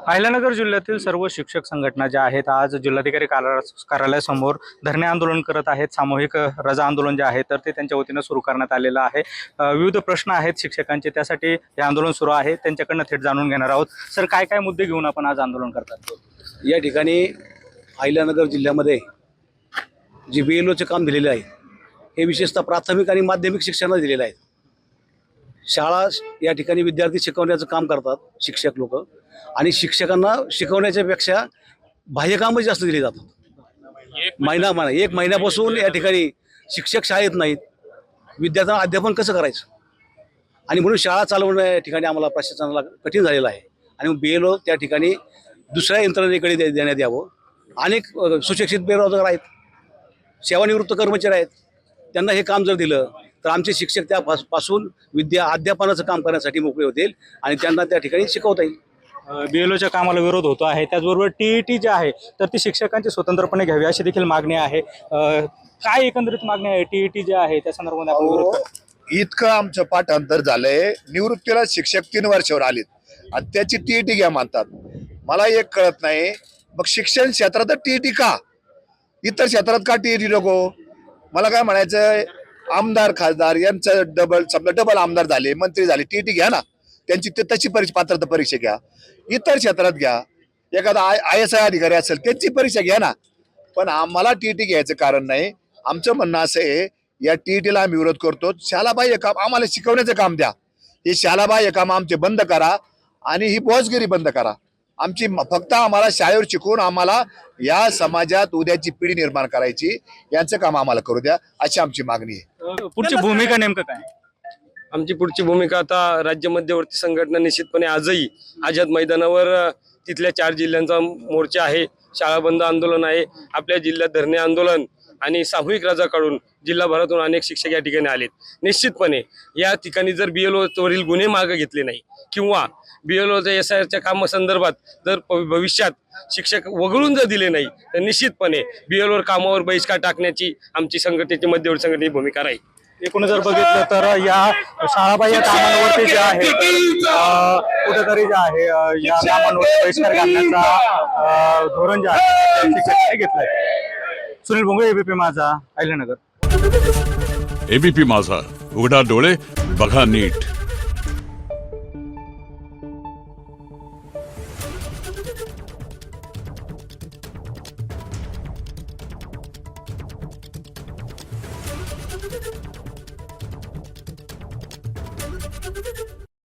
अहिल्यानगर जिल्ह्यातील सर्व शिक्षक संघटना ज्या आहेत आज जिल्हाधिकारी कार्यालयासमोर धरणे आंदोलन करत आहेत. सामूहिक रजा आंदोलन जे आहे तर ते त्यांच्या वतीनं सुरू करण्यात आलेलं आहे. विविध प्रश्न आहेत शिक्षकांचे, त्यासाठी हे आंदोलन सुरू आहे. त्यांच्याकडनं थेट जाणून घेणार आहोत. सर, काय काय मुद्दे घेऊन आपण आज आंदोलन करतात? या ठिकाणी अहिल्यानगर जिल्ह्यामध्ये जे BLOचे काम दिलेले आहे हे विशेषतः प्राथमिक आणि माध्यमिक शिक्षणाला दिलेलं आहे. शाळा या ठिकाणी विद्यार्थी शिकवण्याचं काम करतात शिक्षक लोक, आणि शिक्षकांना शिकवण्याच्या पेक्षा बाह्यकामच जास्त दिले जातात. एक महिन्यापासून या ठिकाणी शिक्षक शाळेत नाहीत. विद्यार्थ्यांना अध्यापन कसं करायचं, आणि म्हणून शाळा चालवणं या ठिकाणी आम्हाला प्रशासनाला कठीण झालेलं आहे. आणि BLO त्या ठिकाणी दुसऱ्या यंत्रणेकडे देण्यात यावं. अनेक सुशिक्षित बेरोजगार आहेत, सेवानिवृत्त कर्मचारी आहेत, त्यांना हे काम जर दिलं तर आमचे शिक्षक त्यापासून अध्यापनाचं काम करण्यासाठी मोकळे होतील आणि त्यांना त्या ठिकाणी शिकवता येईल. BLOच्या कामाला विरोध होतो आहे. त्याचबरोबर TET जे आहे तर ती शिक्षकांची स्वतंत्रपणे घ्यावी अशी देखील मागणी आहे. काय एकंदरीत मागणी आहे TET जे आहे त्या संदर्भात आपण विरोध करतो? इतकं आमचं पाठांतर झालंय. निवृत्तीला शिक्षक 3 वर्षावर आलेत आणि त्याची TET घ्या म्हणतात. मला एक कळत नाही, मग शिक्षण क्षेत्रात TET का, इतर क्षेत्रात का TET नको? मला काय म्हणायचं, आमदार खासदार यांचं डबल आमदार झाले, मंत्री झाले, TET घ्या ना, त्यांची तशी पात्रता परीक्षा घ्या. इतर क्षेत्रात घ्या, एखादा ISI अधिकारी असेल त्यांची परीक्षा घ्या ना, पण आम्हाला TET घ्यायचं कारण नाही. आमचं म्हणणं असं आहे, या TETला आम्ही विरोध करतो. शालाबाह्य काम आम्हाला शिकवण्याचं काम द्या. हे शालाबाह्य काम आमचे बंद करा आणि ही बोजगिरी बंद करा. आमची फक्त आम्हाला शाळेवर शिकवून आम्हाला या समाजात उद्याची पिढी निर्माण करायची, यांचं काम आम्हाला करू द्या, अशी आमची मागणी आहे. पुढची भूमिका नेमकं काय? आमची पुढची भूमिका आता राज्य मध्यवर्ती संघटना निश्चितपणे आजही आझाद मैदानावर तिथल्या 4 जिल्ह्यांचा मोर्चा आहे. शाळा बंद आंदोलन आहे. आपल्या जिल्ह्यात धरणे आंदोलन आणि सामूहिक रजा काढून जिल्हाभरातून अनेक शिक्षक या ठिकाणी आलेत. निश्चितपणे या ठिकाणी जर BLOवरील गुन्हे मागे घेतले नाही किंवा BLOच्या SIRच्या कामासंदर्भात जर भविष्यात शिक्षक वगळून जर दिले नाही तर निश्चितपणे BLOवर कामावर बहिष्कार टाकण्याची आमची संघटनेची मध्यवर्ती संघटनेची भूमिका राहील. एकूण जर बघितलं तर या शाळाबाह्य कामांवरती जे आहे कुठेतरी जे आहे या कामांवर बहिष्कार घालण्याचा धोरण जे आहे शिक्षकांनी घेतलंय. सुनील भोंगळे, ABP माझा, अहिल्यानगर. ABP माझा, उघडा डोळे बघा नीट.